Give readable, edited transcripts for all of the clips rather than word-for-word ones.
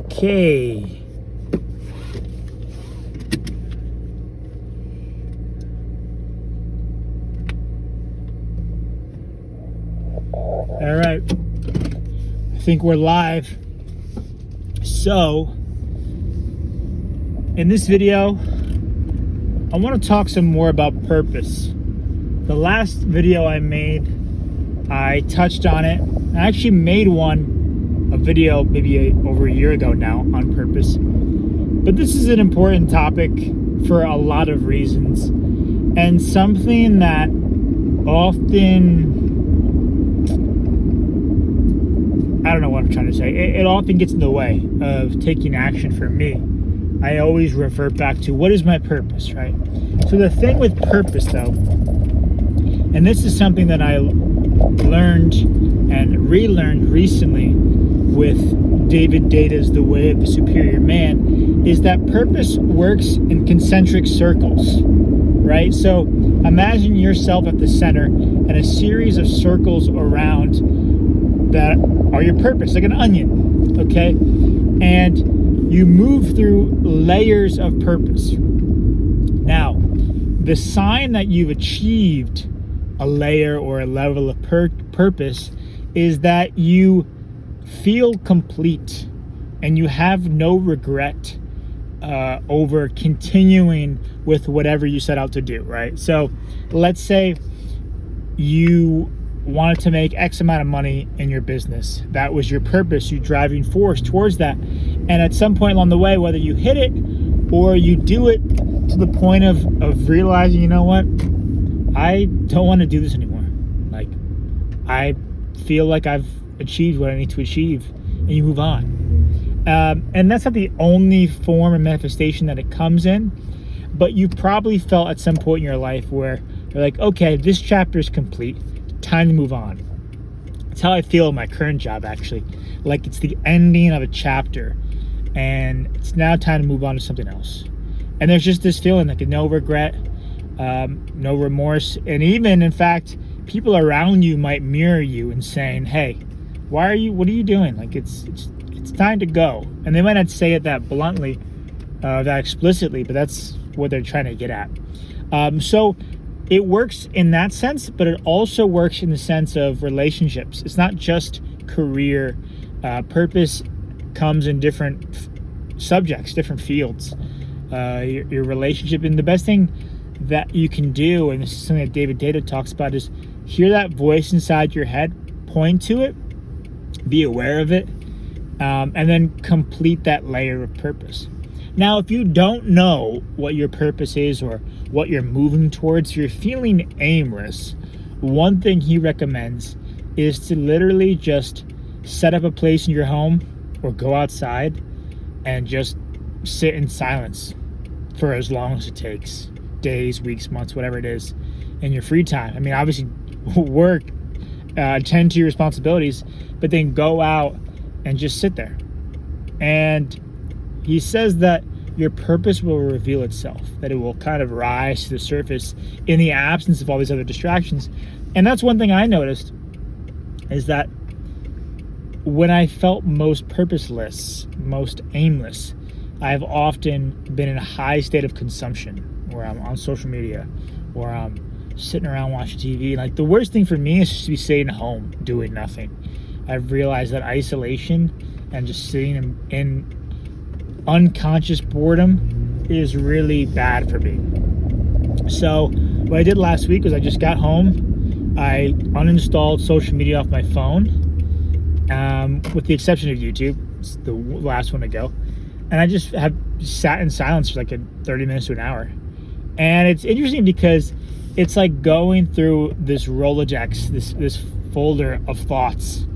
Okay. All right. I think we're live. So, in this video, I want to talk some more about purpose. The last video I made, I touched on it. I actually made a video maybe over a year ago now on purpose. But this is an important topic for a lot of reasons, and something that often, I don't know what I'm trying to say. It often gets in the way of taking action for me. I always revert back to what is my purpose, right? So the thing with purpose, though, and this is something that I learned and relearned recently with David Deda's The Way of the Superior Man, is that purpose works in concentric circles, right? So imagine yourself at the center and a series of circles around that are your purpose, like an onion, okay? And you move through layers of purpose. Now, the sign that you've achieved a layer or a level of purpose is that you feel complete and you have no regret over continuing with whatever you set out to do, right? So let's say you wanted to make X amount of money in your business. That was your purpose, your driving force towards that. And at some point along the way, whether you hit it or you do it to the point of realizing, you know what, I don't want to do this anymore. Like, I feel like I've achieved what I need to achieve, and you move on. And that's not the only form of manifestation that it comes in, but you probably felt at some point in your life where you're like, okay, this chapter is complete. Time to move on. That's how I feel in my current job, actually. Like it's the ending of a chapter and it's now time to move on to something else. And there's just this feeling like no regret, no remorse. And even, in fact, people around you might mirror you and saying, hey, what are you doing? Like it's time to go. And they might not say it that bluntly, that explicitly, but that's what they're trying to get at. So it works in that sense, but it also works in the sense of relationships. It's not just career. Purpose comes in different subjects, different fields. Your relationship, and the best thing that you can do, and this is something that David Deda talks about, is hear that voice inside your head, point to it, be aware of it, and then complete that layer of purpose. Now, if you don't know what your purpose is or what you're moving towards, if you're feeling aimless, one thing he recommends is to literally just set up a place in your home or go outside and just sit in silence for as long as it takes. Days, weeks, months, whatever it is, in your free time. I mean, obviously work, attend to your responsibilities, but then go out and just sit there. And he says that your purpose will reveal itself, that it will kind of rise to the surface in the absence of all these other distractions. And that's one thing I noticed, is that when I felt most purposeless, most aimless, I've often been in a high state of consumption, where I'm on social media, or I'm sitting around watching TV. Like, the worst thing for me is just to be sitting home doing nothing. I've realized that isolation and just sitting in unconscious boredom is really bad for me. So what I did last week was I just got home. I uninstalled social media off my phone, with the exception of YouTube. It's the last one to go. And I just have sat in silence for like 30 minutes to an hour. And it's interesting because it's like going through this Rolodex, this folder of thoughts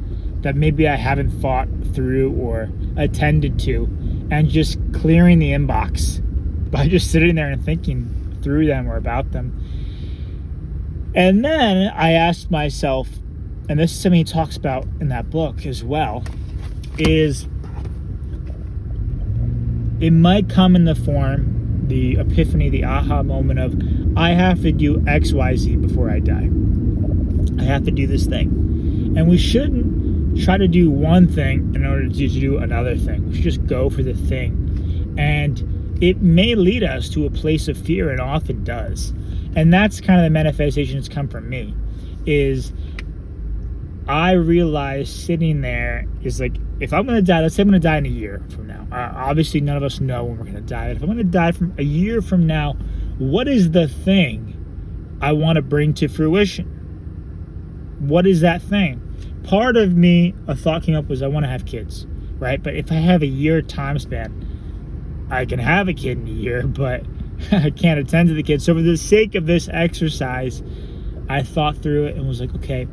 that maybe I haven't thought through or attended to, and just clearing the inbox by just sitting there and thinking through them or about them. And then I asked myself, and this is something he talks about in that book as well, is it might come in the form, the epiphany, the aha moment of, I have to do X, Y, Z before I die. I have to do this thing. And we shouldn't try to do one thing in order to do another thing. We should just go for the thing. And it may lead us to a place of fear, and often does. And that's kind of the manifestation that's come from me, is I realized sitting there is like, if I'm going to die, let's say I'm going to die in a year from now. Obviously, none of us know when we're going to die. But if I'm going to die from a year from now, what is the thing I want to bring to fruition? What is that thing? Part of me, a thought came up, was I want to have kids, right? But if I have a year time span, I can have a kid in a year, but I can't attend to the kids. So for the sake of this exercise, I thought through it and was like, okay,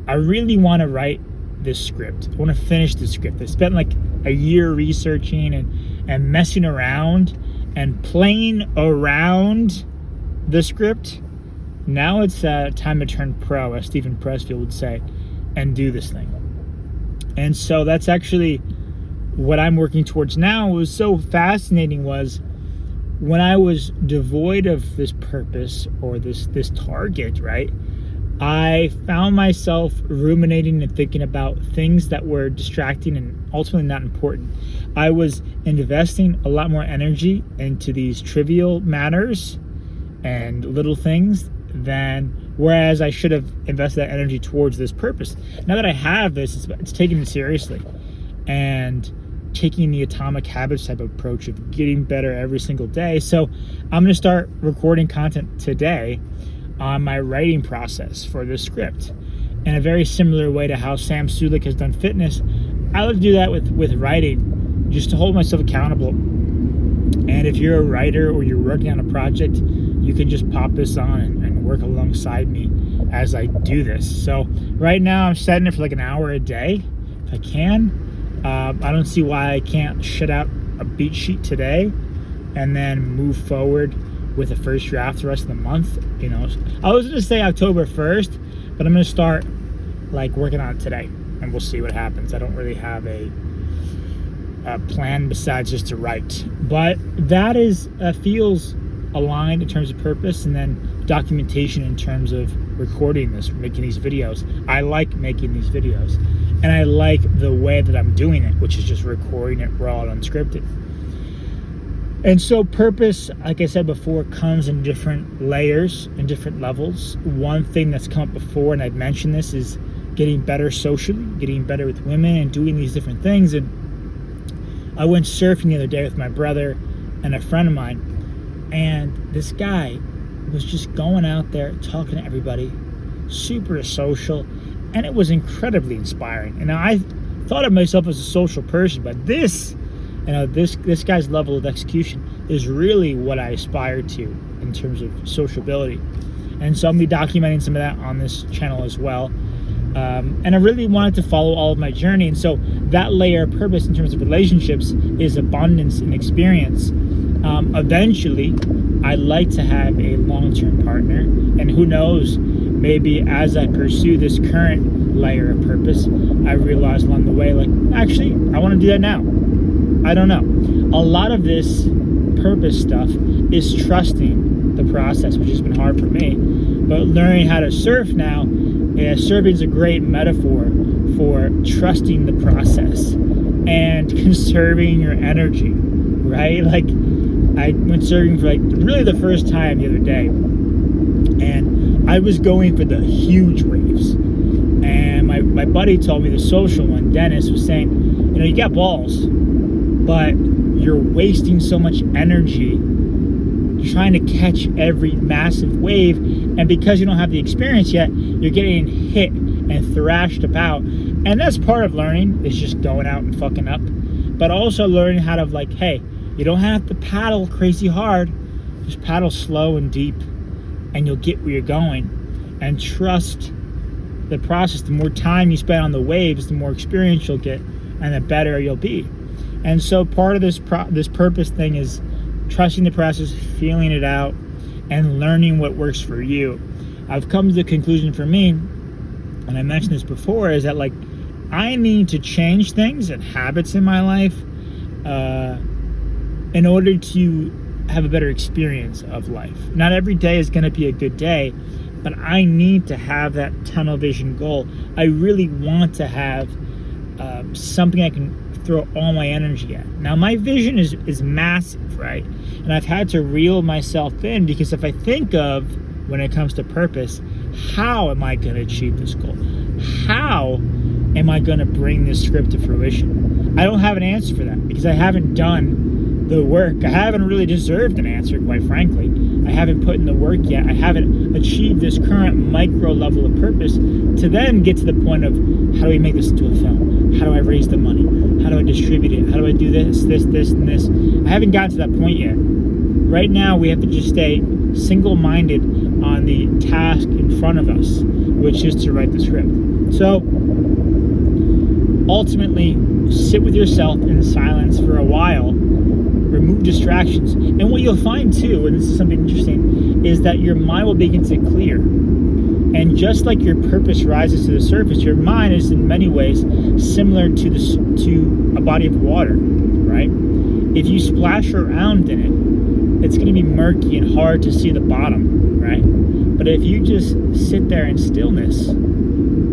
I really want to write this script. I want to finish the script. I spent like a year researching and messing around and playing around the script. Now it's time to turn pro, as Stephen Pressfield would say, and do this thing. And so that's actually what I'm working towards now. What was so fascinating was when I was devoid of this purpose or this target, right? I found myself ruminating and thinking about things that were distracting and ultimately not important. I was investing a lot more energy into these trivial matters and little things than whereas I should have invested that energy towards this purpose. Now that I have this, it's taking it seriously and taking the Atomic Habits type of approach of getting better every single day. So I'm going to start recording content today on my writing process for this script in a very similar way to how Sam Sulek has done fitness. I like to do that with writing, just to hold myself accountable. And if you're a writer or you're working on a project, you can just pop this on and work alongside me as I do this. So right now I'm setting it for like an hour a day if I can. I don't see why I can't shit out a beat sheet today and then move forward with the first draft the rest of the month. You know, I was gonna say October 1st, but I'm gonna start like working on it today, and we'll see what happens. I don't really have a plan besides just to write, but that is feels aligned in terms of purpose, and then documentation in terms of recording this, making these videos. I like making these videos, and I like the way that I'm doing it, which is just recording it raw and unscripted. And so purpose, like I said before, comes in different layers and different levels. One thing that's come up before, and I've mentioned this, is getting better socially, getting better with women and doing these different things. And I went surfing the other day with my brother and a friend of mine, and this guy was just going out there talking to everybody, super social, and it was incredibly inspiring. And I thought of myself as a social person, but this guy's level of execution is really what I aspire to in terms of sociability. And so I'm going to be documenting some of that on this channel as well. And I really wanted to follow all of my journey. And so that layer of purpose in terms of relationships is abundance and experience. Eventually, I'd like to have a long-term partner. And who knows, maybe as I pursue this current layer of purpose, I realize along the way, like, actually, I want to do that now. I don't know. A lot of this purpose stuff is trusting the process, which has been hard for me. But learning how to surf now, surfing is a great metaphor for trusting the process and conserving your energy, right? Like, I went surfing for like really the first time the other day, and I was going for the huge waves. And my buddy told me, the social one, Dennis, was saying, you know, you got balls, but you're wasting so much energy trying to catch every massive wave, and because you don't have the experience yet, you're getting hit and thrashed about. And that's part of learning, is just going out and fucking up, but also learning how to, like, hey, you don't have to paddle crazy hard, just paddle slow and deep, and you'll get where you're going. And trust the process. The more time you spend on the waves, the more experience you'll get, and the better you'll be. And so part of this purpose thing is trusting the process, feeling it out, and learning what works for you. I've come to the conclusion for me, and I mentioned this before, is that, like, I need to change things and habits in my life in order to have a better experience of life. Not every day is going to be a good day, but I need to have that tunnel vision goal. I really want to have something I can throw all my energy at. Now, my vision is massive, right? And I've had to reel myself in, because if I think of, when it comes to purpose, how am I going to achieve this goal? How am I going to bring this script to fruition? I don't have an answer for that, because I haven't done the work. I haven't really deserved an answer, quite frankly. I haven't put in the work yet. I haven't achieved this current micro level of purpose to then get to the point of, how do we make this into a film? How do I raise the money? How do I distribute it? How do I do this, and this? I haven't gotten to that point yet. Right now, we have to just stay single-minded on the task in front of us, which is to write the script. So, ultimately, sit with yourself in silence for a while, remove distractions, and what you'll find too, and this is something interesting, is that your mind will begin to clear. And just like your purpose rises to the surface, your mind is in many ways similar to a body of water, right? If you splash around in it, it's going to be murky and hard to see the bottom, right? But if you just sit there in stillness,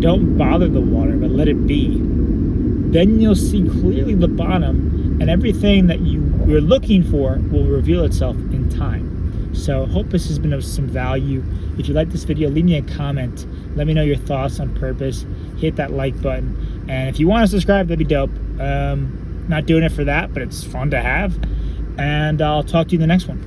don't bother the water, but let it be, then you'll see clearly the bottom, and everything that you were looking for will reveal itself in time. So hope this has been of some value. If you like this video, leave me a comment. Let me know your thoughts on purpose. Hit that like button. And if you want to subscribe, that'd be dope. Not doing it for that, but it's fun to have. And I'll talk to you in the next one.